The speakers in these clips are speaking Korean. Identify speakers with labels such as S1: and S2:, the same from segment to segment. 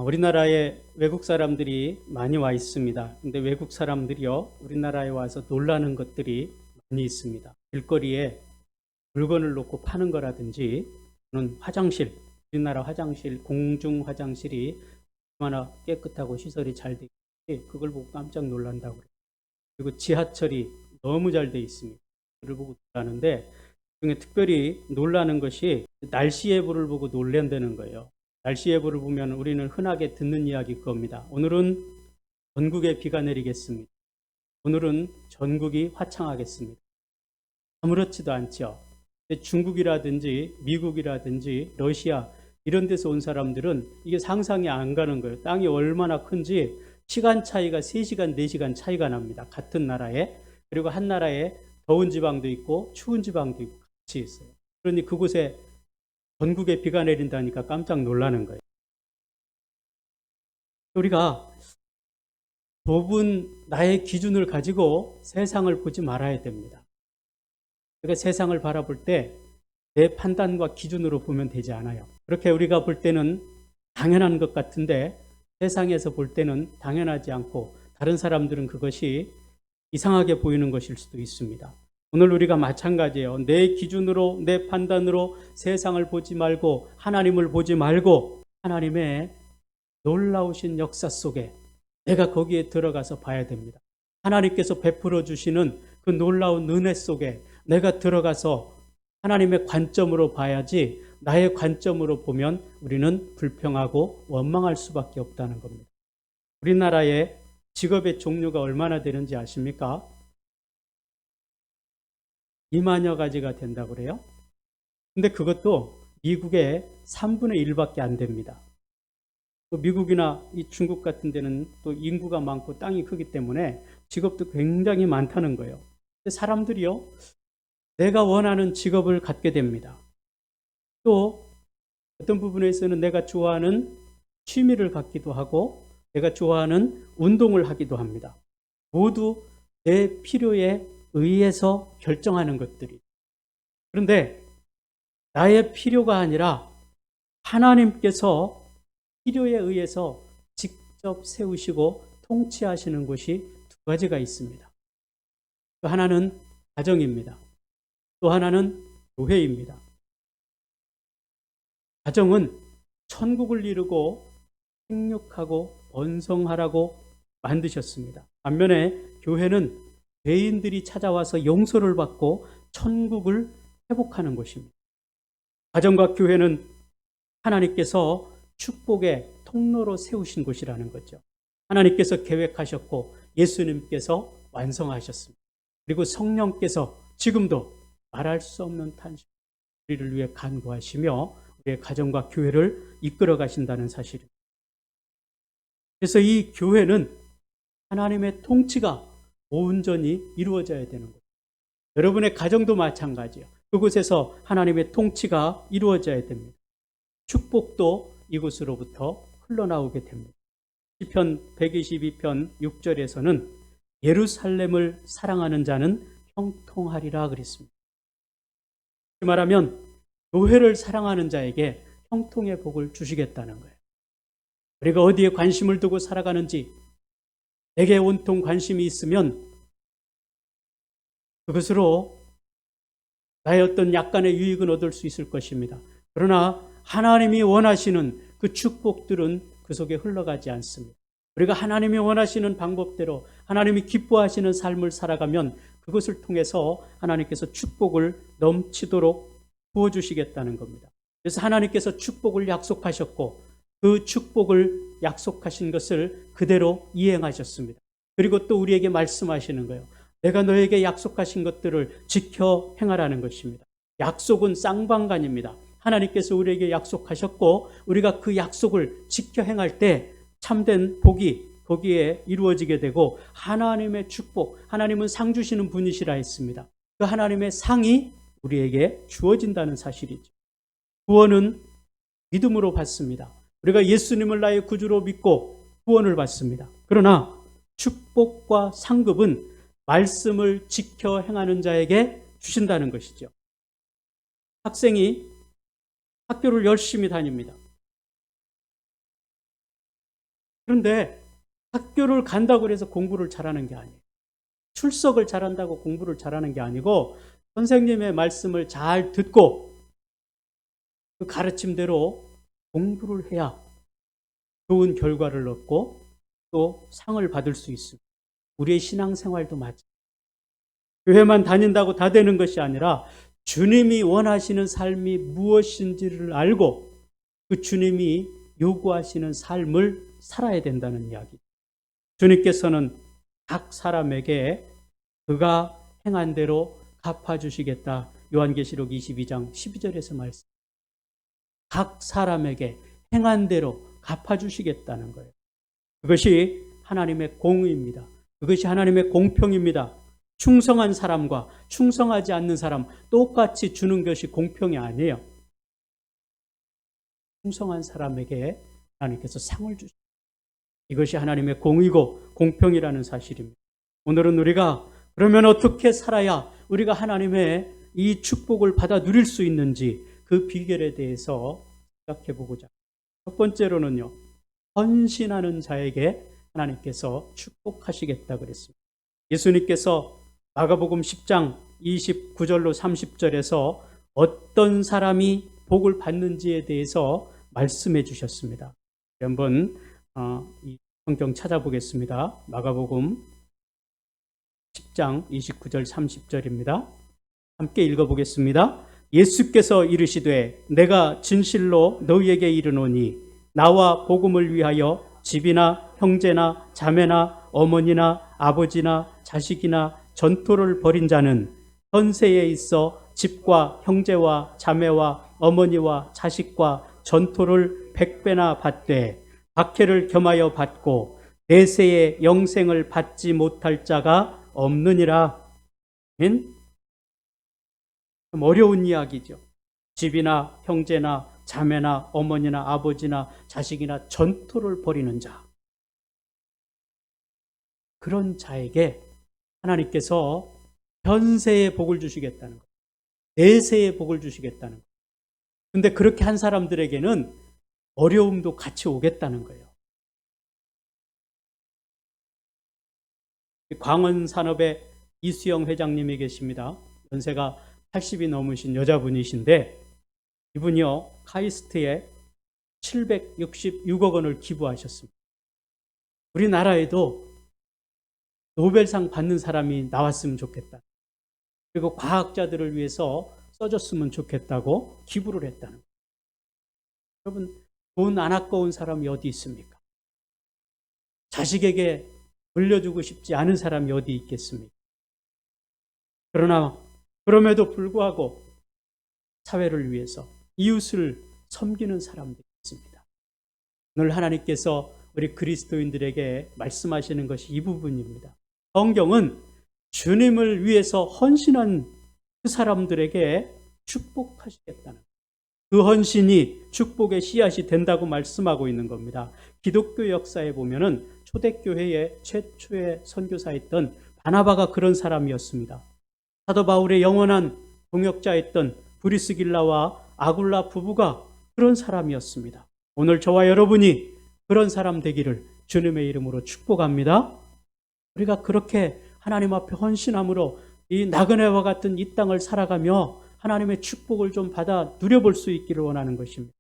S1: 우리나라에 외국 사람들이 많이 와 있습니다. 근데 외국 사람들이요, 우리나라에 와서 놀라는 것들이 많이 있습니다. 길거리에 물건을 놓고 파는 거라든지, 또는 화장실, 우리나라 화장실, 공중 화장실이 얼마나 깨끗하고 시설이 잘 돼 있는지 그걸 보고 깜짝 놀란다고 그래요. 그리고 지하철이 너무 잘 돼 있습니다. 그걸 보고 놀라는데, 중에 특별히 놀라는 것이 날씨 예보를 보고 놀란다는 거예요. 날씨 예보를 보면 우리는 흔하게 듣는 이야기 그겁니다. 오늘은 전국에 비가 내리겠습니다. 오늘은 전국이 화창하겠습니다. 아무렇지도 않죠. 근데 중국이라든지 미국이라든지 러시아 이런 데서 온 사람들은 이게 상상이 안 가는 거예요. 땅이 얼마나 큰지 시간 차이가 3시간, 4시간 차이가 납니다. 같은 나라에. 그리고 한 나라에 더운 지방도 있고 추운 지방도 있고 같이 있어요. 그러니 그곳에 전국에 비가 내린다니까 깜짝 놀라는 거예요. 우리가 좁은 나의 기준을 가지고 세상을 보지 말아야 됩니다. 그러니까 세상을 바라볼 때 내 판단과 기준으로 보면 되지 않아요. 그렇게 우리가 볼 때는 당연한 것 같은데 세상에서 볼 때는 당연하지 않고 다른 사람들은 그것이 이상하게 보이는 것일 수도 있습니다. 오늘 우리가 마찬가지예요. 내 기준으로, 내 판단으로 세상을 보지 말고 하나님을 보지 말고 하나님의 놀라우신 역사 속에 내가 거기에 들어가서 봐야 됩니다. 하나님께서 베풀어 주시는 그 놀라운 은혜 속에 내가 들어가서 하나님의 관점으로 봐야지 나의 관점으로 보면 우리는 불평하고 원망할 수밖에 없다는 겁니다. 우리나라의 직업의 종류가 얼마나 되는지 아십니까? 2만여 가지가 된다고 그래요. 근데 그것도 미국의 3분의 1밖에 안 됩니다. 미국이나 이 중국 같은 데는 또 인구가 많고 땅이 크기 때문에 직업도 굉장히 많다는 거예요. 근데 사람들이요, 내가 원하는 직업을 갖게 됩니다. 또 어떤 부분에서는 내가 좋아하는 취미를 갖기도 하고 내가 좋아하는 운동을 하기도 합니다. 모두 내 필요에 의해서 결정하는 것들이. 그런데 나의 필요가 아니라 하나님께서 필요에 의해서 직접 세우시고 통치하시는 곳이 두 가지가 있습니다. 또 하나는 가정입니다. 또 하나는 교회입니다. 가정은 천국을 이루고 생육하고 번성하라고 만드셨습니다. 반면에 교회는 죄인들이 찾아와서 용서를 받고 천국을 회복하는 곳입니다. 가정과 교회는 하나님께서 축복의 통로로 세우신 곳이라는 거죠. 하나님께서 계획하셨고 예수님께서 완성하셨습니다. 그리고 성령께서 지금도 말할 수 없는 탄식 우리를 위해 간구하시며 우리의 가정과 교회를 이끌어 가신다는 사실입니다. 그래서 이 교회는 하나님의 통치가 온전히 이루어져야 되는 거예요. 여러분의 가정도 마찬가지예요. 그곳에서 하나님의 통치가 이루어져야 됩니다. 축복도 이곳으로부터 흘러나오게 됩니다. 시편 122편 6절에서는 예루살렘을 사랑하는 자는 형통하리라 그랬습니다. 말하면 교회를 사랑하는 자에게 형통의 복을 주시겠다는 거예요. 우리가 어디에 관심을 두고 살아가는지 내게 온통 관심이 있으면 그것으로 나의 어떤 약간의 유익은 얻을 수 있을 것입니다. 그러나 하나님이 원하시는 그 축복들은 그 속에 흘러가지 않습니다. 우리가 하나님이 원하시는 방법대로 하나님이 기뻐하시는 삶을 살아가면 그것을 통해서 하나님께서 축복을 넘치도록 부어주시겠다는 겁니다. 그래서 하나님께서 축복을 약속하셨고 그 축복을 약속하신 것을 그대로 이행하셨습니다. 그리고 또 우리에게 말씀하시는 거예요. 내가 너에게 약속하신 것들을 지켜 행하라는 것입니다. 약속은 쌍방간입니다. 하나님께서 우리에게 약속하셨고 우리가 그 약속을 지켜 행할 때 참된 복이 거기에 이루어지게 되고 하나님의 축복, 하나님은 상 주시는 분이시라 했습니다. 그 하나님의 상이 우리에게 주어진다는 사실이죠. 구원은 믿음으로 받습니다. 우리가 예수님을 나의 구주로 믿고 구원을 받습니다. 그러나 축복과 상급은 말씀을 지켜 행하는 자에게 주신다는 것이죠. 학생이 학교를 열심히 다닙니다. 그런데 학교를 간다고 해서 공부를 잘하는 게 아니에요. 출석을 잘한다고 공부를 잘하는 게 아니고 선생님의 말씀을 잘 듣고 그 가르침대로 공부를 해야 좋은 결과를 얻고 또 상을 받을 수 있습니다. 우리의 신앙생활도 마찬가지입니다. 교회만 다닌다고 다 되는 것이 아니라 주님이 원하시는 삶이 무엇인지를 알고 그 주님이 요구하시는 삶을 살아야 된다는 이야기. 주님께서는 각 사람에게 그가 행한 대로 갚아주시겠다. 요한계시록 22장 12절에서 말씀. 각 사람에게 행한 대로 갚아주시겠다는 거예요. 그것이 하나님의 공의입니다. 그것이 하나님의 공평입니다. 충성한 사람과 충성하지 않는 사람 똑같이 주는 것이 공평이 아니에요. 충성한 사람에게 하나님께서 상을 주십니다. 이것이 하나님의 공의고 공평이라는 사실입니다. 오늘은 우리가 그러면 어떻게 살아야 우리가 하나님의 이 축복을 받아 누릴 수 있는지 그 비결에 대해서 생각해 보고자. 첫 번째로는요, 헌신하는 자에게 하나님께서 축복하시겠다 그랬습니다. 예수님께서 마가복음 10장 29절로 30절에서 어떤 사람이 복을 받는지에 대해서 말씀해 주셨습니다. 한번 이 성경 찾아보겠습니다. 마가복음 10장 29절 30절입니다. 함께 읽어보겠습니다. 예수께서 이르시되 내가 진실로 너희에게 이르노니 나와 복음을 위하여 집이나 형제나 자매나 어머니나 아버지나 자식이나 전토를 벌인 자는 현세에 있어 집과 형제와 자매와 어머니와 자식과 전토를 100배나 받되 박해를 겸하여 받고 내세의 영생을 받지 못할 자가 없느니라. 좀 어려운 이야기죠. 집이나 형제나 자매나 어머니나 아버지나 자식이나 전토를 벌이는 자. 그런 자에게 하나님께서 현세의 복을 주시겠다는 거예요. 내세의 복을 주시겠다는 거예요. 근데 그렇게 한 사람들에게는 어려움도 같이 오겠다는 거예요. 광원산업의 이수영 회장님이 계십니다. 연세가 80이 넘으신 여자분이신데 이분이요, 카이스트에 766억 원을 기부하셨습니다. 우리나라에도 노벨상 받는 사람이 나왔으면 좋겠다. 그리고 과학자들을 위해서 써줬으면 좋겠다고 기부를 했다는 거예요. 여러분, 돈 안 아까운 사람이 어디 있습니까? 자식에게 물려주고 싶지 않은 사람이 어디 있겠습니까? 그러나 그럼에도 불구하고 사회를 위해서 이웃을 섬기는 사람들이 있습니다. 오늘 하나님께서 우리 그리스도인들에게 말씀하시는 것이 이 부분입니다. 성경은 주님을 위해서 헌신한 그 사람들에게 축복하시겠다는 그 헌신이 축복의 씨앗이 된다고 말씀하고 있는 겁니다. 기독교 역사에 보면은 초대교회의 최초의 선교사였던 바나바가 그런 사람이었습니다. 사도 바울의 영원한 동역자였던 브리스길라와 아굴라 부부가 그런 사람이었습니다. 오늘 저와 여러분이 그런 사람 되기를 주님의 이름으로 축복합니다. 우리가 그렇게 하나님 앞에 헌신함으로 이 나그네와 같은 이 땅을 살아가며 하나님의 축복을 좀 받아 누려볼 수 있기를 원하는 것입니다.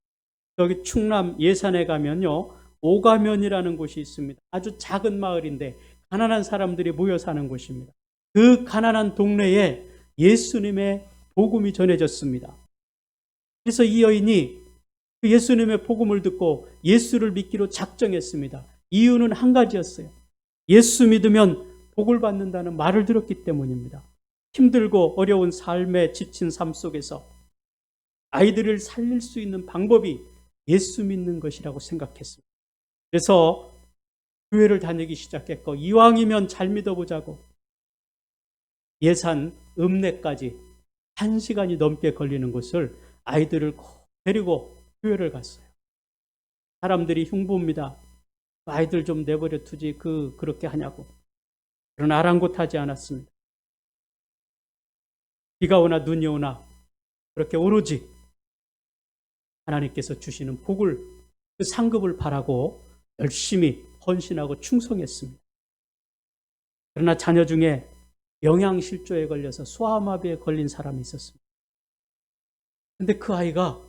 S1: 여기 충남 예산에 가면요, 오가면이라는 곳이 있습니다. 아주 작은 마을인데 가난한 사람들이 모여 사는 곳입니다. 그 가난한 동네에 예수님의 복음이 전해졌습니다. 그래서 이 여인이 그 예수님의 복음을 듣고 예수를 믿기로 작정했습니다. 이유는 한 가지였어요. 예수 믿으면 복을 받는다는 말을 들었기 때문입니다. 힘들고 어려운 삶에 지친 삶 속에서 아이들을 살릴 수 있는 방법이 예수 믿는 것이라고 생각했습니다. 그래서 교회를 다니기 시작했고, 이왕이면 잘 믿어보자고 예산 읍내까지 1시간이 넘게 걸리는 곳을 아이들을 데리고 교회를 갔어요. 사람들이 흉보입니다. 아이들 좀 내버려 두지 그렇게 하냐고. 그러나 아랑곳하지 않았습니다. 비가 오나 눈이 오나 그렇게 오로지 하나님께서 주시는 복을, 그 상급을 바라고 열심히 헌신하고 충성했습니다. 그러나 자녀 중에 영양실조에 걸려서 소아마비에 걸린 사람이 있었습니다. 근데 그 아이가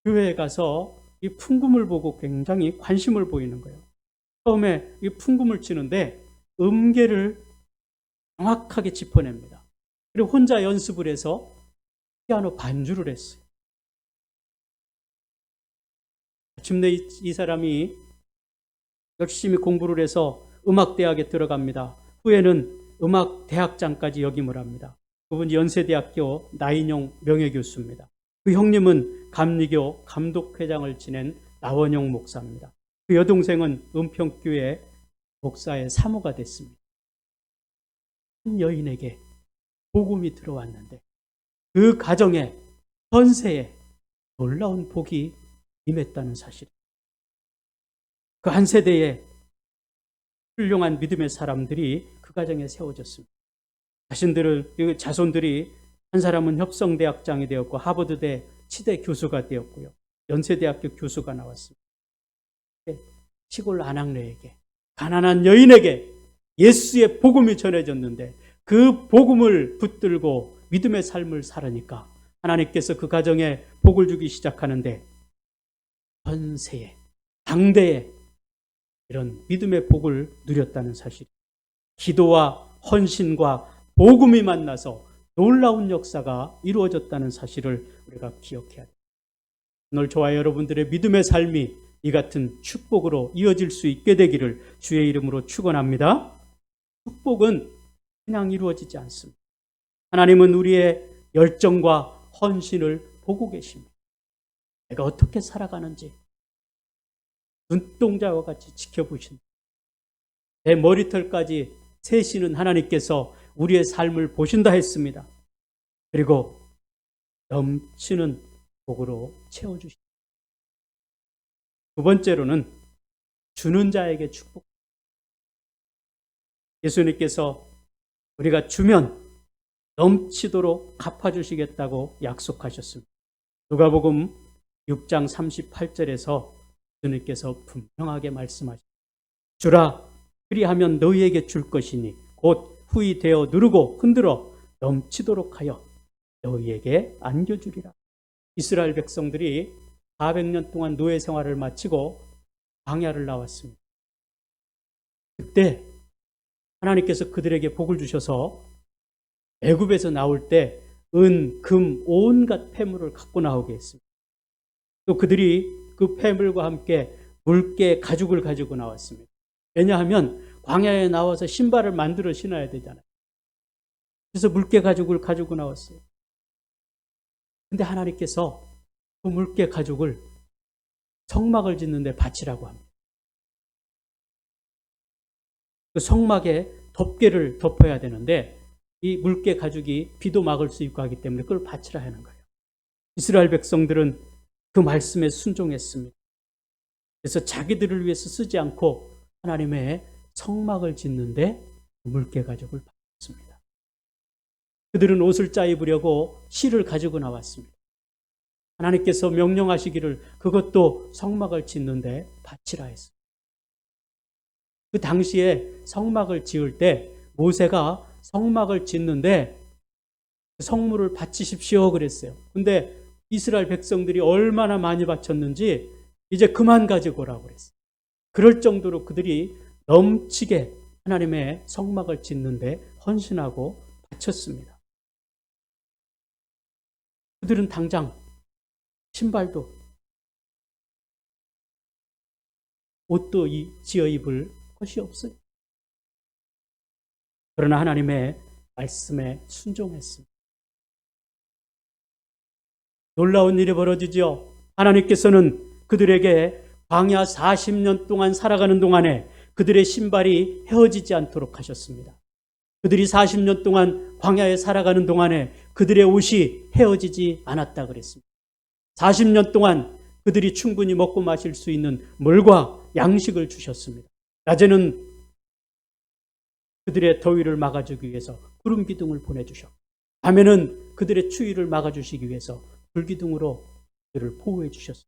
S1: 교회에 가서 이 풍금을 보고 굉장히 관심을 보이는 거예요. 처음에 이 풍금을 치는데 음계를 정확하게 짚어냅니다. 그리고 혼자 연습을 해서 피아노 반주를 했어요. 마침내 이 사람이 열심히 공부를 해서 음악대학에 들어갑니다. 후에는 음악대학장까지 역임을 합니다. 그분이 연세대학교 나인용 명예교수입니다. 그 형님은 감리교 감독회장을 지낸 나원용 목사입니다. 그 여동생은 은평교회 목사의 사모가 됐습니다. 한 여인에게 복음이 들어왔는데 그 가정에 현세에 놀라운 복이 임했다는 사실. 그 한 세대에 훌륭한 믿음의 사람들이 그 가정에 세워졌습니다. 자손들이 한 사람은 협성대학장이 되었고 하버드대 치대 교수가 되었고요. 연세대학교 교수가 나왔습니다. 시골 아낙네에게 가난한 여인에게 예수의 복음이 전해졌는데 그 복음을 붙들고 믿음의 삶을 살으니까 하나님께서 그 가정에 복을 주기 시작하는데 전 세에 당대에 이런 믿음의 복을 누렸다는 사실. 기도와 헌신과 복음이 만나서 놀라운 역사가 이루어졌다는 사실을 우리가 기억해야 됩니다. 오늘 저와 여러분들의 믿음의 삶이 이 같은 축복으로 이어질 수 있게 되기를 주의 이름으로 축원합니다. 축복은 그냥 이루어지지 않습니다. 하나님은 우리의 열정과 헌신을 보고 계십니다. 내가 어떻게 살아가는지 눈동자와 같이 지켜보신다. 내 머리털까지 세시는 하나님께서 우리의 삶을 보신다 했습니다. 그리고 넘치는 복으로 채워주십니다. 두 번째로는 주는 자에게 축복. 예수님께서 우리가 주면 넘치도록 갚아주시겠다고 약속하셨습니다. 누가복음 6장 38절에서 주님께서 분명하게 말씀하십니다. 주라, 그리하면 너희에게 줄 것이니 곧 후히 되어 누르고 흔들어 넘치도록 하여 너희에게 안겨주리라. 이스라엘 백성들이 400년 동안 노예 생활을 마치고 광야를 나왔습니다. 그때 하나님께서 그들에게 복을 주셔서 애굽에서 나올 때 은, 금, 온갖 폐물을 갖고 나오게 했습니다. 또 그들이 그 폐물과 함께 물개 가죽을 가지고 나왔습니다. 왜냐하면 광야에 나와서 신발을 만들어 신어야 되잖아요. 그래서 물개 가죽을 가지고 나왔어요. 근데 하나님께서 그 물개 가죽을 성막을 짓는데 바치라고 합니다. 그 성막에 덮개를 덮어야 되는데 이 물개 가죽이 비도 막을 수 있고 하기 때문에 그걸 바치라 하는 거예요. 이스라엘 백성들은 그 말씀에 순종했습니다. 그래서 자기들을 위해서 쓰지 않고 하나님의 성막을 짓는데 물개 가죽을 바쳤습니다. 그들은 옷을 짜 입으려고 실을 가지고 나왔습니다. 하나님께서 명령하시기를 그것도 성막을 짓는데 바치라 했습니다. 그 당시에 성막을 지을 때 모세가 성막을 짓는데 성물을 바치십시오 그랬어요. 근데 이스라엘 백성들이 얼마나 많이 바쳤는지 이제 그만 가지고 오라고 그랬어요. 그럴 정도로 그들이 넘치게 하나님의 성막을 짓는데 헌신하고 바쳤습니다. 그들은 당장 신발도 옷도 지어 입을 것이 없어요. 그러나 하나님의 말씀에 순종했습니다. 놀라운 일이 벌어지죠. 하나님께서는 그들에게 광야 40년 동안 살아가는 동안에 그들의 신발이 헤어지지 않도록 하셨습니다. 그들이 40년 동안 광야에 살아가는 동안에 그들의 옷이 헤어지지 않았다 그랬습니다. 40년 동안 그들이 충분히 먹고 마실 수 있는 물과 양식을 주셨습니다. 낮에는 그들의 더위를 막아주기 위해서 구름 기둥을 보내주셨고 밤에는 그들의 추위를 막아주시기 위해서 불기둥으로 그들을 보호해 주셨습니다.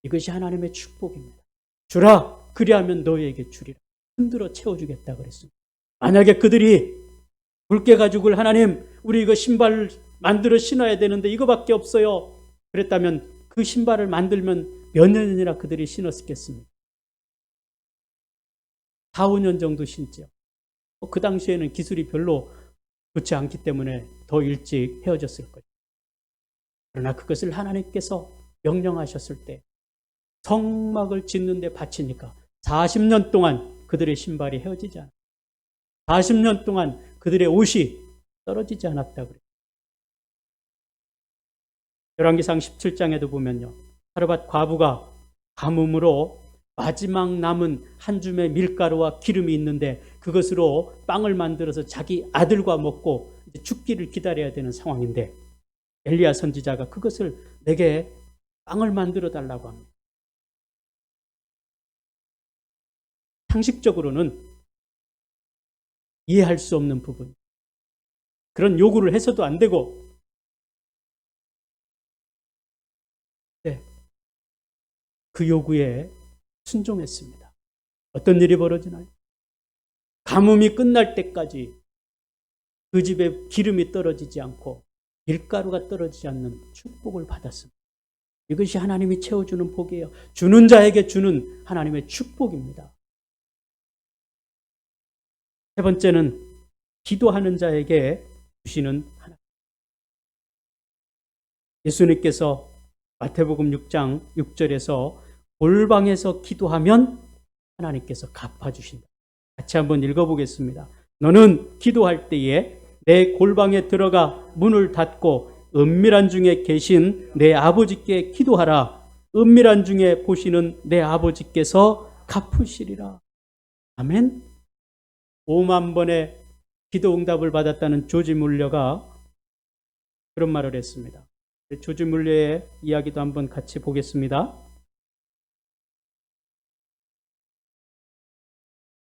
S1: 이것이 하나님의 축복입니다. 주라, 그리하면 너희에게 주리라. 흔들어 채워주겠다 그랬습니다. 만약에 그들이 굵게 가죽을 하나님 우리 이거 신발 만들어 신어야 되는데 이거밖에 없어요. 그랬다면 그 신발을 만들면 몇 년이나 그들이 신었겠습니까? 4, 5년 정도 신죠. 그 당시에는 기술이 별로 좋지 않기 때문에 더 일찍 헤어졌을 거예요. 그러나 그것을 하나님께서 명령하셨을 때 성막을 짓는 데 바치니까 40년 동안 그들의 신발이 헤어지지 않았다. 40년 동안 그들의 옷이 떨어지지 않았다 그래요. 열왕기상 17장에도 보면요. 사르밧 과부가 가뭄으로 마지막 남은 한 줌의 밀가루와 기름이 있는데 그것으로 빵을 만들어서 자기 아들과 먹고 죽기를 기다려야 되는 상황인데 엘리야 선지자가 그것을 내게 빵을 만들어 달라고 합니다. 상식적으로는 이해할 수 없는 부분. 그런 요구를 해서도 안 되고 네, 그 요구에 순종했습니다. 어떤 일이 벌어지나요? 가뭄이 끝날 때까지 그 집에 기름이 떨어지지 않고 밀가루가 떨어지지 않는 축복을 받았습니다. 이것이 하나님이 채워주는 복이에요. 주는 자에게 주는 하나님의 축복입니다. 세 번째는 기도하는 자에게 주시는 하나님. 예수님께서 마태복음 6장 6절에서 골방에서 기도하면 하나님께서 갚아주신다. 같이 한번 읽어보겠습니다. 너는 기도할 때에 내 골방에 들어가 문을 닫고 은밀한 중에 계신 내 아버지께 기도하라. 은밀한 중에 보시는 내 아버지께서 갚으시리라. 아멘. 5만 번의 기도 응답을 받았다는 조지 물러가 그런 말을 했습니다. 조지 물러의 이야기도 한번 같이 보겠습니다.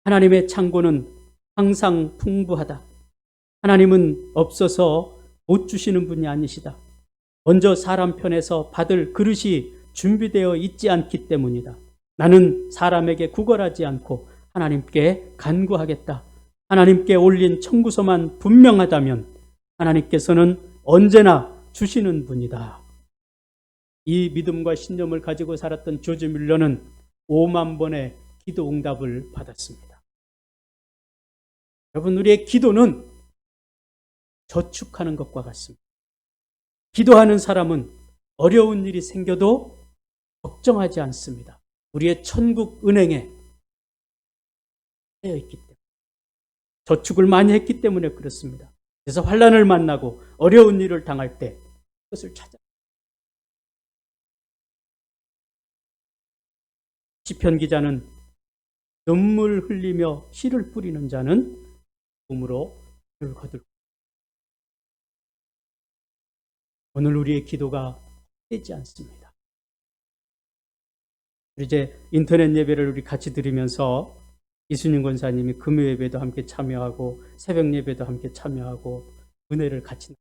S1: 하나님의 창고는 항상 풍부하다. 하나님은 없어서 못 주시는 분이 아니시다. 먼저 사람 편에서 받을 그릇이 준비되어 있지 않기 때문이다. 나는 사람에게 구걸하지 않고 하나님께 간구하겠다. 하나님께 올린 청구서만 분명하다면 하나님께서는 언제나 주시는 분이다. 이 믿음과 신념을 가지고 살았던 조지 뮬러는 5만 번의 기도 응답을 받았습니다. 여러분, 우리의 기도는 저축하는 것과 같습니다. 기도하는 사람은 어려운 일이 생겨도 걱정하지 않습니다. 우리의 천국 은행에 되어 있기 때문에. 저축을 많이 했기 때문에 그렇습니다. 그래서 환난을 만나고 어려운 일을 당할 때 그것을 찾아. 시편 기자는 눈물 흘리며 씨를 뿌리는 자는 꿈으로 를 거둘. 오늘 우리의 기도가 되지 않습니다. 이제 인터넷 예배를 우리 같이 드리면서 이순영 권사님이 금요 예배도 함께 참여하고 새벽 예배도 함께 참여하고 은혜를 같이.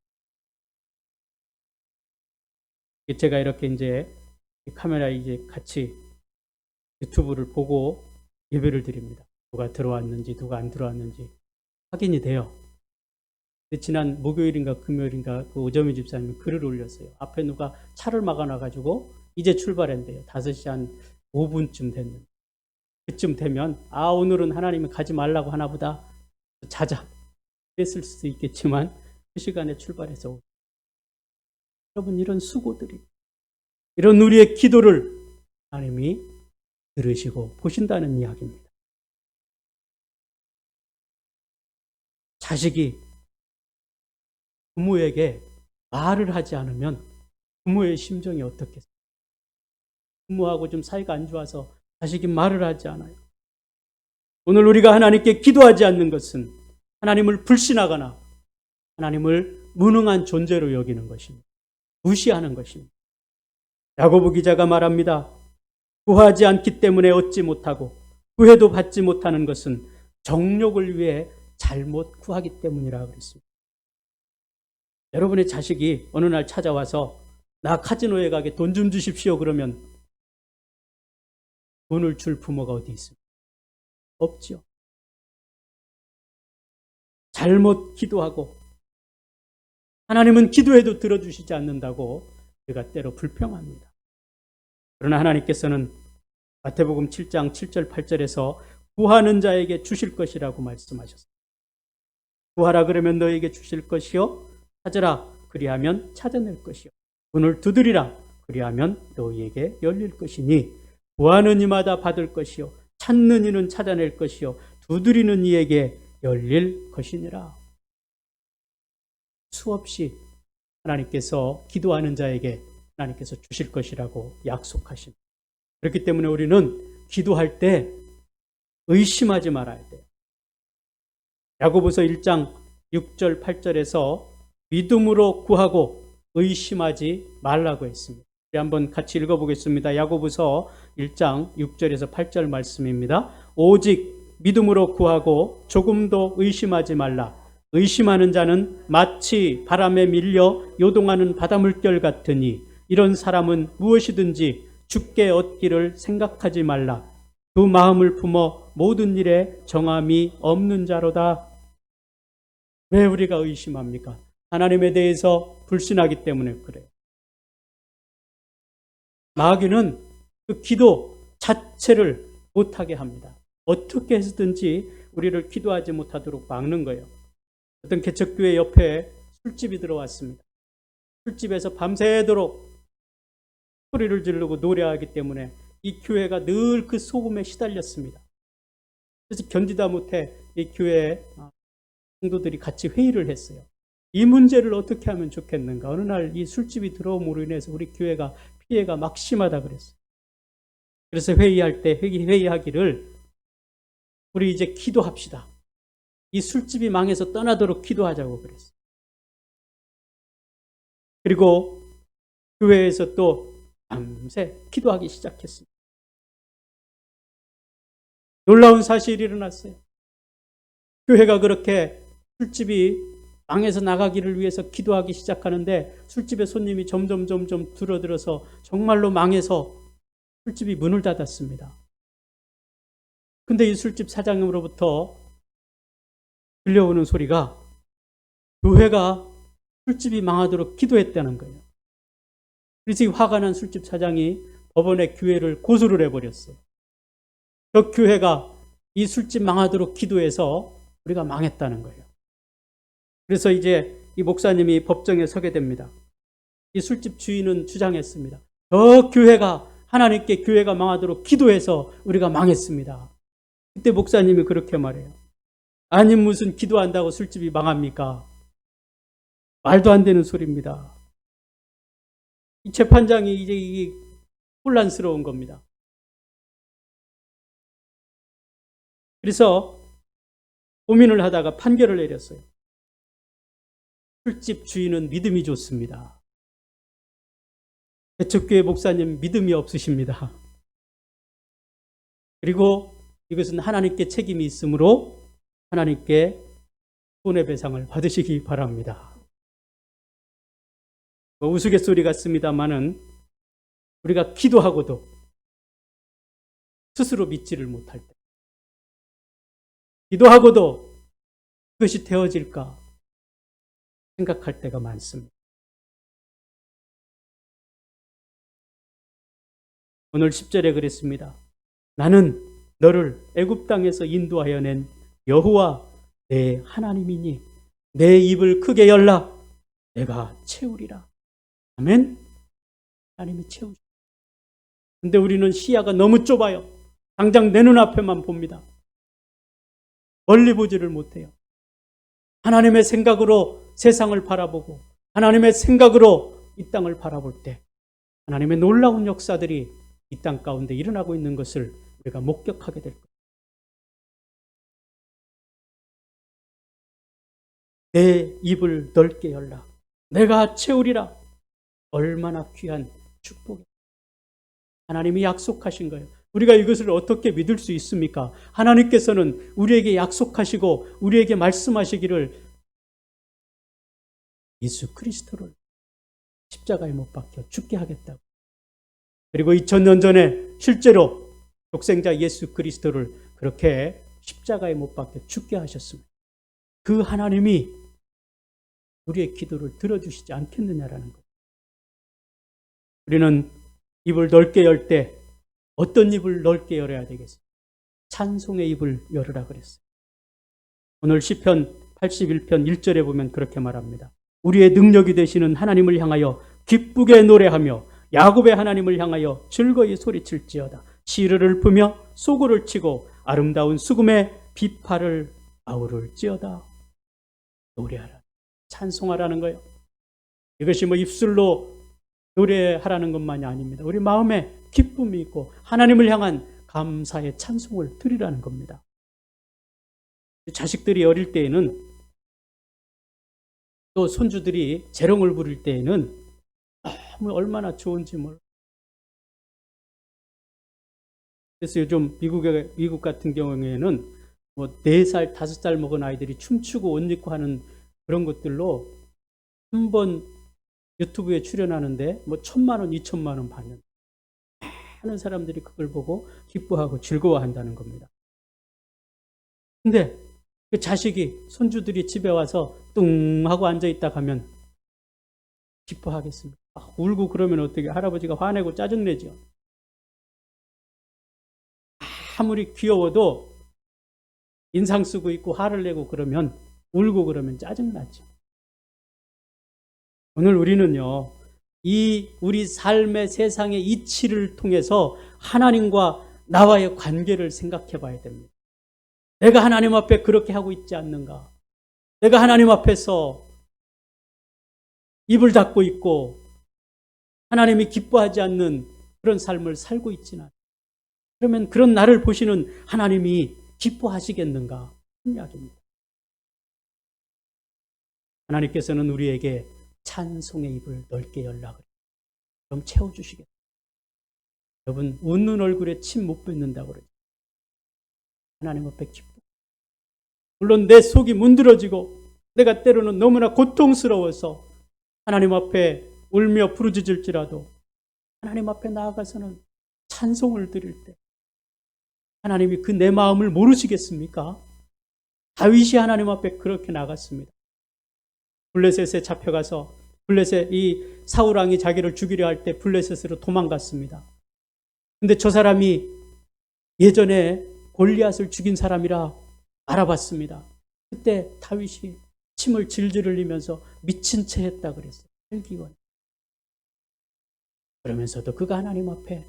S1: 제가 이렇게 이제 카메라에 이제 같이 유튜브를 보고 예배를 드립니다. 누가 들어왔는지 누가 안 들어왔는지 확인이 돼요. 지난 목요일인가 금요일인가 그 오점희 집사님이 글을 올렸어요. 앞에 누가 차를 막아놔가지고 이제 출발한대요. 5시 한 5분쯤 됐는데 그쯤 되면 오늘은 하나님이 가지 말라고 하나 보다 자자 그랬을 수도 있겠지만 그 시간에 출발해서 여러분 이런 수고들이 이런 우리의 기도를 하나님이 들으시고 보신다는 이야기입니다. 자식이 부모에게 말을 하지 않으면 부모의 심정이 어떻겠어요? 부모하고 좀 사이가 안 좋아서 자식이 말을 하지 않아요. 오늘 우리가 하나님께 기도하지 않는 것은 하나님을 불신하거나 하나님을 무능한 존재로 여기는 것입니다. 무시하는 것입니다. 야고보 기자가 말합니다. 구하지 않기 때문에 얻지 못하고 구해도 받지 못하는 것은 정욕을 위해 잘못 구하기 때문이라고 그랬습니다. 여러분의 자식이 어느 날 찾아와서 나 카지노에 가게 돈 좀 주십시오 그러면 돈을 줄 부모가 어디 있습니까? 없죠. 잘못 기도하고 하나님은 기도해도 들어주시지 않는다고 우리가 때로 불평합니다. 그러나 하나님께서는 마태복음 7장 7절 8절에서 구하는 자에게 주실 것이라고 말씀하셨습니다. 구하라 그러면 너에게 주실 것이요, 찾으라 그리하면 찾아낼 것이요, 문을 두드리라 그리하면 너희에게 열릴 것이니 구하는 이마다 받을 것이요 찾는 이는 찾아낼 것이요 두드리는 이에게 열릴 것이니라. 수없이 하나님께서 기도하는 자에게 하나님께서 주실 것이라고 약속하십니다. 그렇기 때문에 우리는 기도할 때 의심하지 말아야 돼요. 야고보서 1장 6절 8절에서 믿음으로 구하고 의심하지 말라고 했습니다. 우리 한번 같이 읽어보겠습니다. 야고보서 1장 6절에서 8절 말씀입니다. 오직 믿음으로 구하고 조금도 의심하지 말라. 의심하는 자는 마치 바람에 밀려 요동하는 바닷물결 같으니 이런 사람은 무엇이든지 주께 얻기를 생각하지 말라. 그 마음을 품어 모든 일에 정함이 없는 자로다. 왜 우리가 의심합니까? 하나님에 대해서 불신하기 때문에 그래요. 마귀는 그 기도 자체를 못하게 합니다. 어떻게 해서든지 우리를 기도하지 못하도록 막는 거예요. 어떤 개척교회 옆에 술집이 들어왔습니다. 술집에서 밤새도록 소리를 지르고 노래하기 때문에 이 교회가 늘 그 소금에 시달렸습니다. 그래서 견디다 못해 이 교회 성도들이 같이 회의를 했어요. 이 문제를 어떻게 하면 좋겠는가. 어느 날 이 술집이 들어옴으로 인해서 우리 교회가 피해가 막심하다 그랬어요. 그래서 회의할 때 회의하기를 우리 이제 기도합시다. 이 술집이 망해서 떠나도록 기도하자고 그랬어요. 그리고 교회에서 또 밤새 기도하기 시작했습니다. 놀라운 사실이 일어났어요. 교회가 그렇게 술집이 망해서 나가기를 위해서 기도하기 시작하는데 술집의 손님이 점점 줄어들어서 정말로 망해서 술집이 문을 닫았습니다. 근데 이 술집 사장님으로부터 들려오는 소리가 교회가 술집이 망하도록 기도했다는 거예요. 그래서 이 화가 난 술집 사장이 법원에 교회를 고소를 해버렸어요. 저 교회가 이 술집 망하도록 기도해서 우리가 망했다는 거예요. 그래서 이제 이 목사님이 법정에 서게 됩니다. 이 술집 주인은 주장했습니다. 저 교회가 하나님께 교회가 망하도록 기도해서 우리가 망했습니다. 그때 목사님이 그렇게 말해요. 아니 무슨 기도한다고 술집이 망합니까? 말도 안 되는 소리입니다. 이 재판장이 이제 이게 혼란스러운 겁니다. 그래서 고민을 하다가 판결을 내렸어요. 술집 주인은 믿음이 좋습니다. 개척교회 목사님 믿음이 없으십니다. 그리고 이것은 하나님께 책임이 있으므로 하나님께 손해배상을 받으시기 바랍니다. 우스갯소리 같습니다만은 우리가 기도하고도 스스로 믿지를 못할 때, 기도하고도 그것이 되어질까 생각할 때가 많습니다. 오늘 10절에 그랬습니다. 나는 너를 애굽 땅에서 인도하여 낸 여호와 내 하나님이니 내 입을 크게 열라 내가 채우리라. 아멘. 하나님이 채우시오. 근데 우리는 시야가 너무 좁아요. 당장 내 눈앞에만 봅니다. 멀리 보지를 못해요. 하나님의 생각으로 세상을 바라보고 하나님의 생각으로 이 땅을 바라볼 때 하나님의 놀라운 역사들이 이 땅 가운데 일어나고 있는 것을 우리가 목격하게 될 거예요. 내 입을 넓게 열라. 내가 채우리라. 얼마나 귀한 축복이에요. 하나님이 약속하신 거예요. 우리가 이것을 어떻게 믿을 수 있습니까? 하나님께서는 우리에게 약속하시고 우리에게 말씀하시기를 예수 그리스도를 십자가에 못 박혀 죽게 하겠다고. 그리고 2000년 전에 실제로 독생자 예수 그리스도를 그렇게 십자가에 못 박혀 죽게 하셨습니다. 그 하나님이 우리의 기도를 들어주시지 않겠느냐라는 거예요. 우리는 입을 넓게 열 때 어떤 입을 넓게 열어야 되겠어요? 찬송의 입을 열으라 그랬어요. 오늘 시편 81편 1절에 보면 그렇게 말합니다. 우리의 능력이 되시는 하나님을 향하여 기쁘게 노래하며 야곱의 하나님을 향하여 즐거이 소리칠지어다. 시르를 부며 소구를 치고 아름다운 수금의 비파를 아우를지어다. 노래하라. 찬송하라는 거예요. 이것이 뭐 입술로 노래하라는 것만이 아닙니다. 우리 마음에 기쁨이 있고 하나님을 향한 감사의 찬송을 드리라는 겁니다. 자식들이 어릴 때에는 또 손주들이 재롱을 부릴 때에는 얼마나 좋은지 몰라. 그래서 요즘 미국 같은 경우에는 뭐 4살, 5살 먹은 아이들이 춤추고 옷 입고 하는 그런 것들로 한 번 유튜브에 출연하는데 뭐 1,000만 원, 2,000만 원 받는 많은 사람들이 그걸 보고 기뻐하고 즐거워한다는 겁니다. 근데 그 자식이 손주들이 집에 와서 뚱 하고 앉아있다 가면 기뻐하겠습니다. 울고 그러면 어떻게 할아버지가 화내고 짜증내죠. 아무리 귀여워도 인상 쓰고 있고 화를 내고 그러면 울고 그러면 짜증나죠. 오늘 우리는요, 이 우리 삶의 세상의 이치를 통해서 하나님과 나와의 관계를 생각해 봐야 됩니다. 내가 하나님 앞에 그렇게 하고 있지 않는가? 내가 하나님 앞에서 입을 닫고 있고 하나님이 기뻐하지 않는 그런 삶을 살고 있지는 않아요. 그러면 그런 나를 보시는 하나님이 기뻐하시겠는가? 그런 이야기입니다. 하나님께서는 우리에게 찬송의 입을 넓게 열라 그래요. 그럼 채워주시겠어요. 여러분 웃는 얼굴에 침 못 뱉는다고 그러죠. 하나님 앞에 기뻐. 물론 내 속이 문드러지고 내가 때로는 너무나 고통스러워서 하나님 앞에 울며 부르짖을지라도 하나님 앞에 나아가서는 찬송을 드릴 때 하나님이 그 내 마음을 모르시겠습니까? 다윗이 하나님 앞에 그렇게 나갔습니다. 블레셋에 잡혀가서 블레셋 이 사울 왕이 자기를 죽이려 할 때 블레셋으로 도망갔습니다. 근데 저 사람이 예전에 골리앗을 죽인 사람이라 알아봤습니다. 그때 다윗이 침을 질질 흘리면서 미친 채 했다 그랬어요. 헬기원. 그러면서도 그가 하나님 앞에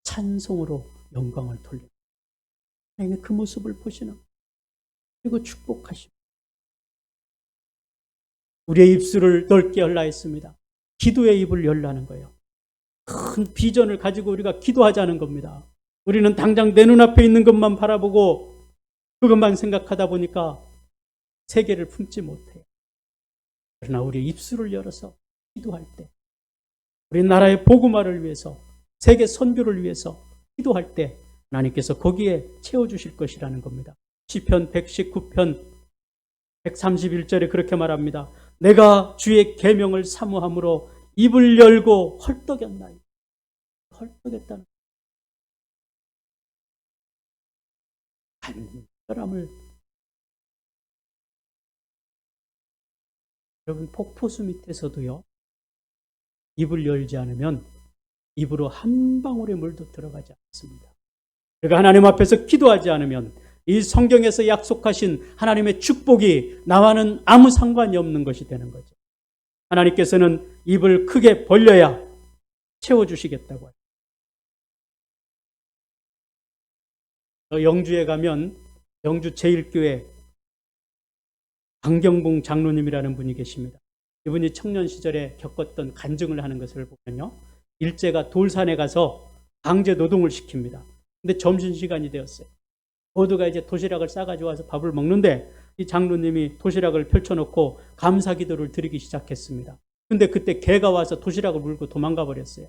S1: 찬송으로 영광을 돌립니다. 하나님의 그 모습을 보시는 그리고 축복하시고 우리의 입술을 넓게 열라 했습니다. 기도의 입을 열라는 거예요. 큰 비전을 가지고 우리가 기도하자는 겁니다. 우리는 당장 내 눈앞에 있는 것만 바라보고 그것만 생각하다 보니까 세계를 품지 못해요. 그러나 우리 입술을 열어서 기도할 때 우리 나라의 복음화를 위해서 세계 선교를 위해서 기도할 때 하나님께서 거기에 채워주실 것이라는 겁니다. 시편 119편 131절에 그렇게 말합니다. 내가 주의 계명을 사모함으로 입을 열고 헐떡였나이다. 헐떡였다는 간절함을 여러분 폭포수 밑에서도요. 입을 열지 않으면 입으로 한 방울의 물도 들어가지 않습니다. 그러니까 하나님 앞에서 기도하지 않으면 이 성경에서 약속하신 하나님의 축복이 나와는 아무 상관이 없는 것이 되는 거죠. 하나님께서는 입을 크게 벌려야 채워주시겠다고 하죠. 영주에 가면 영주 제1교회 강경봉 장로님이라는 분이 계십니다. 이분이 청년 시절에 겪었던 간증을 하는 것을 보면요. 일제가 돌산에 가서 강제 노동을 시킵니다. 근데 점심시간이 되었어요. 모두가 이제 도시락을 싸가지고 와서 밥을 먹는데 이 장로님이 도시락을 펼쳐놓고 감사 기도를 드리기 시작했습니다. 근데 그때 개가 와서 도시락을 물고 도망가 버렸어요.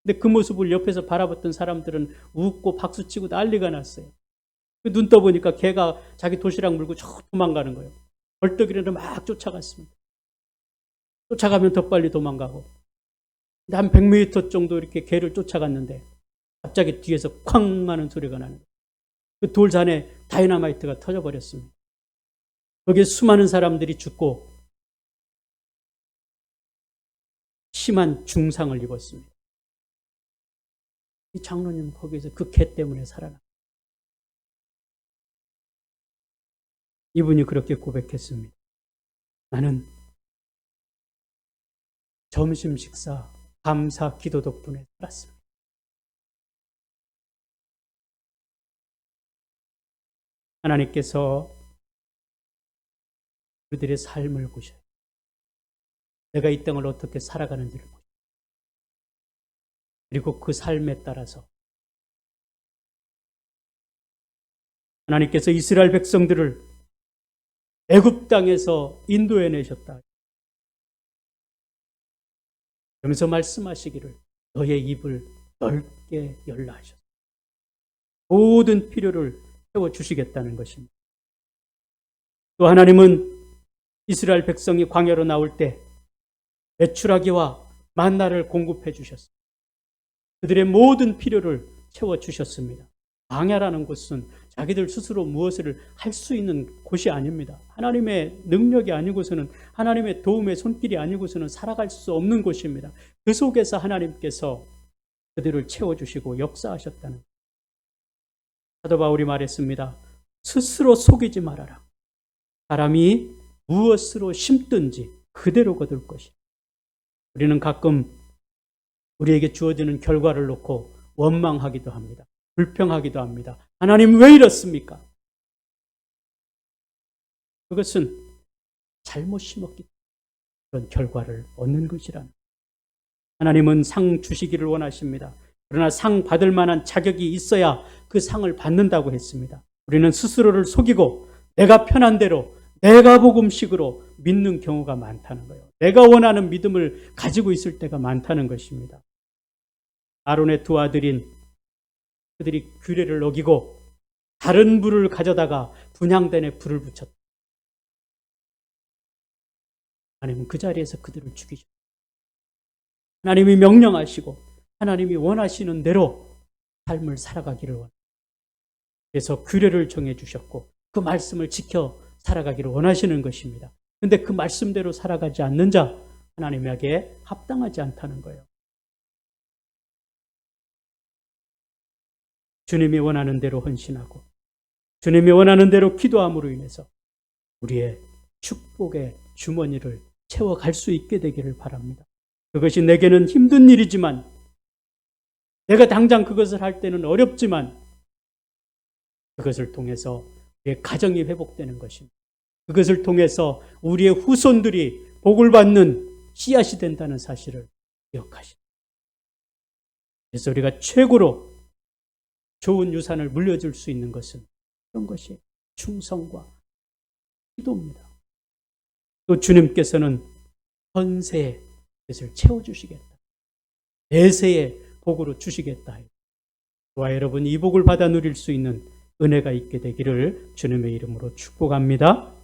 S1: 근데 그 모습을 옆에서 바라봤던 사람들은 웃고 박수치고 난리가 났어요. 눈 떠보니까 개가 자기 도시락 물고 저 도망가는 거예요. 벌떡이라도 막 쫓아갔습니다. 쫓아가면 더 빨리 도망가고 한 100m 정도 이렇게 개를 쫓아갔는데 갑자기 뒤에서 쾅 하는 소리가 나는 거예요. 그 돌산에 다이너마이트가 터져버렸습니다. 거기에 수많은 사람들이 죽고 심한 중상을 입었습니다. 이 장로님 거기서 그 개 때문에 살아나. 이분이 그렇게 고백했습니다. 나는 점심 식사, 감사, 기도 덕분에 살았습니다. 하나님께서 그들의 삶을 보셔요. 내가 이 땅을 어떻게 살아가는지를 보셔요. 그리고 그 삶에 따라서 하나님께서 이스라엘 백성들을 애굽 땅에서 인도해 내셨다. 그러면서 말씀하시기를 너의 입을 넓게 열라 하셨다. 모든 필요를 채워주시겠다는 것입니다. 또 하나님은 이스라엘 백성이 광야로 나올 때 메추라기와 만나를 공급해 주셨습니다. 그들의 모든 필요를 채워주셨습니다. 광야라는 곳은 자기들 스스로 무엇을 할 수 있는 곳이 아닙니다. 하나님의 능력이 아니고서는, 하나님의 도움의 손길이 아니고서는 살아갈 수 없는 곳입니다. 그 속에서 하나님께서 그들을 채워주시고 역사하셨다는, 사도 바울이 말했습니다. 스스로 속이지 말아라. 사람이 무엇으로 심든지 그대로 거둘 것이다. 우리는 가끔 우리에게 주어지는 결과를 놓고 원망하기도 합니다. 불평하기도 합니다. 하나님 왜 이렇습니까? 그것은 잘못 심었기 때문에 그런 결과를 얻는 것이라는. 하나님은 상 주시기를 원하십니다. 그러나 상 받을 만한 자격이 있어야 그 상을 받는다고 했습니다. 우리는 스스로를 속이고 내가 편한 대로 내가 복음식으로 믿는 경우가 많다는 거예요. 내가 원하는 믿음을 가지고 있을 때가 많다는 것입니다. 아론의 두 아들인 그들이 규례를 어기고 다른 불을 가져다가 분향단에 불을 붙였다. 하나님은 그 자리에서 그들을 죽이셨다. 하나님이 명령하시고 하나님이 원하시는 대로 삶을 살아가기를 원합니다. 그래서 규례를 정해주셨고 그 말씀을 지켜 살아가기를 원하시는 것입니다. 그런데 그 말씀대로 살아가지 않는 자, 하나님에게 합당하지 않다는 거예요. 주님이 원하는 대로 헌신하고 주님이 원하는 대로 기도함으로 인해서 우리의 축복의 주머니를 채워갈 수 있게 되기를 바랍니다. 그것이 내게는 힘든 일이지만, 내가 당장 그것을 할 때는 어렵지만, 그것을 통해서 우리의 가정이 회복되는 것입니다. 그것을 통해서 우리의 후손들이 복을 받는 씨앗이 된다는 사실을 기억하십시오. 그래서 우리가 최고로 좋은 유산을 물려줄 수 있는 것은 그런 것이 충성과 기도입니다. 또 주님께서는 헌세의 것을 채워주시겠다. 내세의 복으로 주시겠다. 저와 여러분 이 복을 받아 누릴 수 있는 은혜가 있게 되기를 주님의 이름으로 축복합니다.